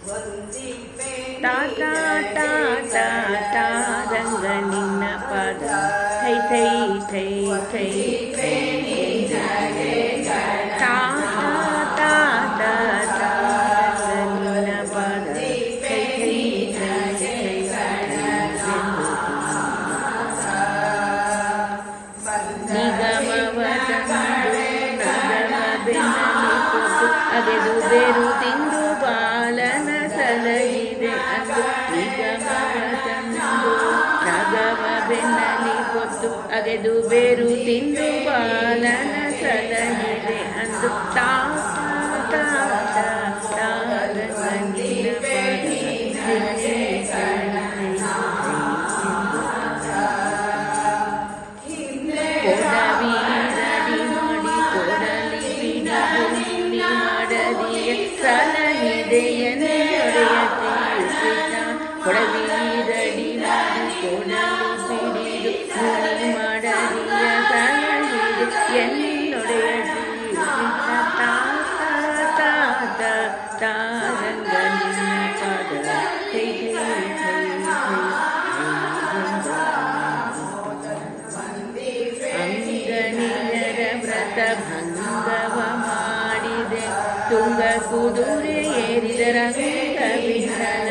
ತಾ ತಾ ತಾ ತಾ ತಾ ರಂಗ ನಿನ್ನ ಪದ ಥೈ ಥೈ ಥೈ ಥೈ ಥೈ ತಾ ತಾ ತಾ ತಾ ತಾ ರಂಗ ನಿನ್ನ ಪದ ಥೈ ಥೈ ಥೈ ಥೈ ನಿಗಮವ ತಂದು ನಗಮ ಬೆನ್ನಲಿ ಕೊಟ್ಟು ಅಗೆದು ಬೇರು ತಿಂದು ಬಾಲನ ಸಲಹಿದೆ ಅಂದು ನಿಗಮವ ತಂದು ನಗಮ ಬೆನ್ನಲಿ ಕೊಟ್ಟು ಅಗೆದು ಬೇರು ತಿಂದು ಬಾಲನ ಸಲಹಿದೆ ಅಂದು ತಾ ತಾ ತಾ ತಾ ರಂಗನಿನ ಕೊಡವೀರಡಿ ಮಾಡಿ ಕೊಡಲಿ ಬಿಡಿ ಮಾಡದಿಯ ಸಲಹಿದೆಯನ್ನೆಡೆಯ ತಿಳಿಸಿದ ಕೊಡವೀರಡಿ ಮಾಡಿ ಕೊಡಲು ಬಿಡಿದು ಮುನಿ ಮಾಡದಿಯ ಸಲಹಿದೆ ಎನ್ನೊಡೆಯ ತಿಳಿಸಿದ ತಾ ತಾ ತಾ ತಾ ರಂಗನಿನ ಪದ ಥೈ ಥೈ ಥೈ ಅಂಗನಿಯರ ವ್ರತ ಭಂಗವ ಮಾಡಿದೆ ತುಂಗ ಕುದುರೆ ಏರಿದ ರಂಗ ವಿಠಲ